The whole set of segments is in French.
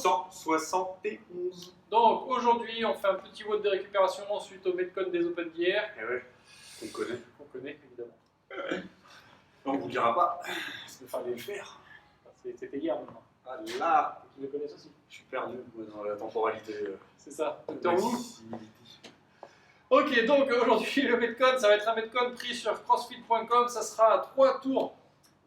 171. Donc aujourd'hui, on fait un petit vote de récupération suite au Metcon des Open d'hier. Eh ouais, qu'on connaît. Qu'on connaît évidemment. On ne vous dira pas, il fallait le faire. C'était hier maintenant. Ah là, Tu le connais aussi. je suis perdu moi, dans la temporalité. C'est ça. Docteur Who. Maximality. Ok, donc aujourd'hui le Metcon, ça va être un Metcon pris sur crossfit.com. Ça sera à 3 tours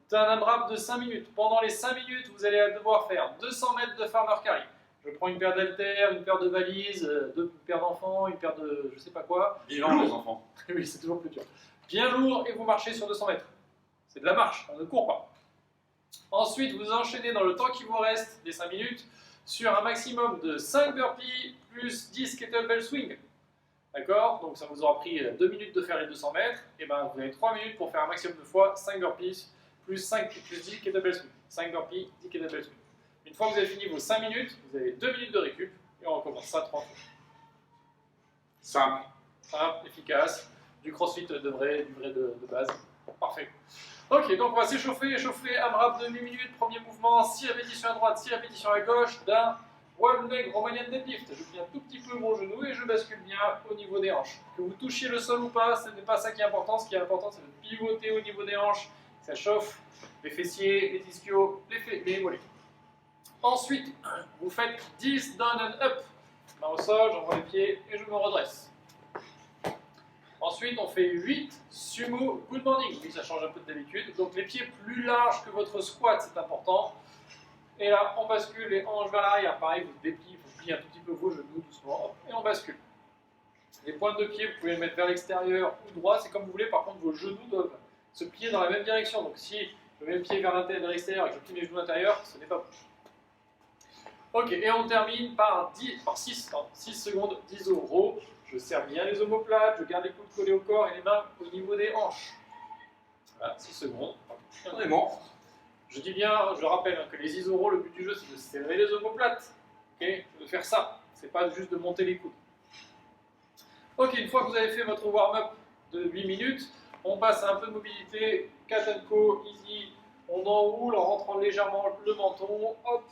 d'un AMRAP de 5 minutes. Pendant les 5 minutes, vous allez devoir faire 200 mètres de farmer carry. Je prends une paire d'haltères, une paire de valises, une paire d'enfants, une paire de je sais pas quoi. Vivant les enfants. Oui, c'est toujours plus dur. Bien lourd et vous marchez sur 200 mètres. C'est de la marche, on ne court pas. Ensuite, vous enchaînez dans le temps qui vous reste, des 5 minutes, sur un maximum de 5 burpees plus 10 kettlebell swing. D'accord? Donc ça vous aura pris 2 minutes de faire les 200 mètres, et ben vous avez 3 minutes pour faire un maximum de fois 5 burpees plus 10 kettlebell swing. 5 burpees, 10 kettlebell swing. Une fois que vous avez fini vos 5 minutes, vous avez 2 minutes de récup, et on recommence ça 30 fois. Simple. Simple, efficace, du crossfit de vrai, du vrai de base. Parfait. Ok, donc on va s'échauffer, échauffer, AMRAP de 8 minutes, premier mouvement, 6 répétitions à droite, 6 répétitions à gauche, d'un one leg Romanian deadlift. Je plie un tout petit peu mon genou et je bascule bien au niveau des hanches. Que vous touchiez le sol ou pas, ce n'est pas ça qui est important, ce qui est important c'est de pivoter au niveau des hanches, ça chauffe les fessiers, les ischios, les mollets. Ensuite, vous faites 10 down and up. Main au sol, j'envoie les pieds et je me redresse. Ensuite, on fait 8 sumo good morning. Oui, ça change un peu de d'habitude. Donc les pieds plus larges que votre squat, c'est important. Et là, on bascule les hanches vers l'arrière. Pareil, vous dépliez, vous pliez un tout petit peu vos genoux doucement. Hop, et on bascule. Les pointes de pied, vous pouvez les mettre vers l'extérieur ou droit, c'est comme vous voulez. Par contre, vos genoux doivent se plier dans la même direction. Donc si je mets le pied vers l'extérieur et que je plie mes genoux à l'intérieur, ce n'est pas bon. Ok, et on termine par 6 secondes d'iso-row. Je serre bien les omoplates, je garde les coudes collés au corps et les mains au niveau des hanches. Voilà, 6 secondes. On est mort. Je dis bien, je rappelle que les iso-row, le but du jeu, c'est de serrer les omoplates. Ok, de faire ça. C'est pas juste de monter les coudes. Ok, une fois que vous avez fait votre warm-up de 8 minutes, on passe à un peu de mobilité, cat and co, easy. On enroule en rentrant légèrement le menton. Hop,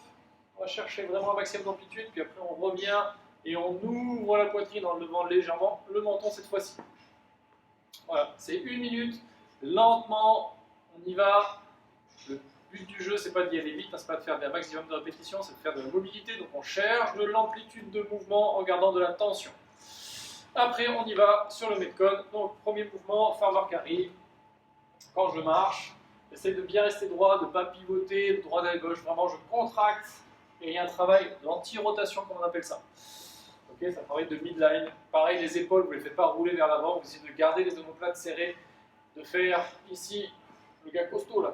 on va chercher vraiment un maximum d'amplitude, puis après on revient et on ouvre la poitrine en levant légèrement le menton cette fois-ci. Voilà, c'est 1 minute, lentement, on y va. Le but du jeu, c'est pas d'y aller vite, c'est pas de faire un maximum de répétitions, c'est de faire de la mobilité, donc on cherche de l'amplitude de mouvement en gardant de la tension. Après, on y va sur le Metcon. Donc, premier mouvement, farmer carry. Quand je marche, j'essaie de bien rester droit, de ne pas pivoter de droite à gauche. Vraiment, je contracte et il y a un travail d'anti-rotation, comme on appelle ça. Ok, ça travaille de midline. Pareil, les épaules, vous ne les faites pas rouler vers l'avant. Vous essayez de garder les omoplates serrées, de faire ici le gars costaud là,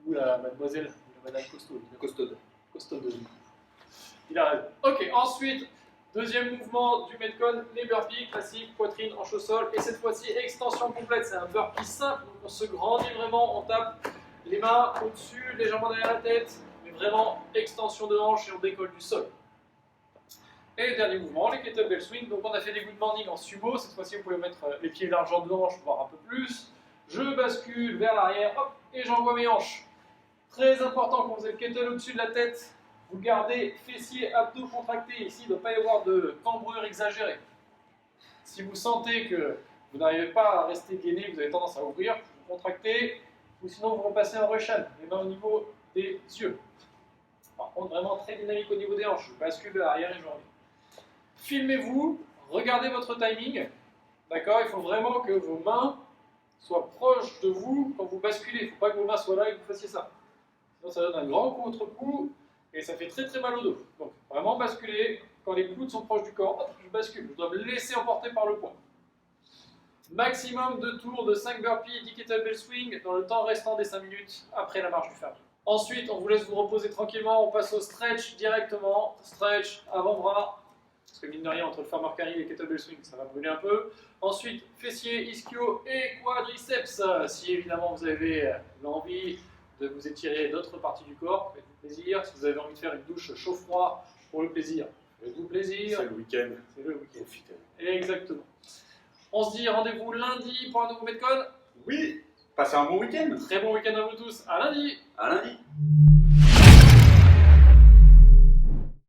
ou la mademoiselle, ou la madame costaud. Costaude. Costaude. Il a raison. Ok, ensuite. Deuxième mouvement du Metcon, les burpees classiques, poitrine, hanche au sol. Et cette fois-ci, extension complète. C'est un burpee simple. Donc on se grandit vraiment, on tape les mains au-dessus, légèrement derrière la tête. Mais vraiment, extension de hanche et on décolle du sol. Et le dernier mouvement, les kettlebell swing. Donc on a fait des good morning en sumo. Cette fois-ci, vous pouvez mettre les pieds largeur de hanche, voire un peu plus. Je bascule vers l'arrière, hop, et j'envoie mes hanches. Très important, quand vous avez le kettle au-dessus de la tête, vous gardez fessiers, abdos contractés. Ici, il ne doit pas y avoir de cambrure exagérée. Si vous sentez que vous n'arrivez pas à rester gainé, vous avez tendance à ouvrir, vous contractez, ou sinon vous repassez un Russian, les mains au niveau des yeux. Par contre, vraiment très dynamique au niveau des hanches. Je bascule de l'arrière et je reviens. Filmez-vous, regardez votre timing. D'accord? Il faut vraiment que vos mains soient proches de vous quand vous basculez. Il ne faut pas que vos mains soient là et que vous fassiez ça. Sinon, ça donne un grand contre-coup. Et ça fait très très mal au dos. Donc vraiment basculer, quand les coudes sont proches du corps, hop, je bascule, je dois me laisser emporter par le poids. Maximum de tours de 5 burpees, 10 kettlebell swing dans le temps restant des 5 minutes après la marche du fer. Ensuite, on vous laisse vous reposer tranquillement, on passe au stretch directement. Stretch, avant-bras, parce que mine de rien, entre le farmer carry et les kettlebell swing, ça va brûler un peu. Ensuite, fessiers, ischio et quadriceps. Si évidemment vous avez l'envie de vous étirer d'autres parties du corps, faites-vous plaisir. Si vous avez envie de faire une douche chaud-froid pour le plaisir, faites-vous plaisir. C'est le week-end. C'est le week-end. Profitez. Exactement. On se dit rendez-vous lundi pour un nouveau Metcon. Oui, passez un bon week-end. Très bon week-end à vous tous. À lundi. À lundi.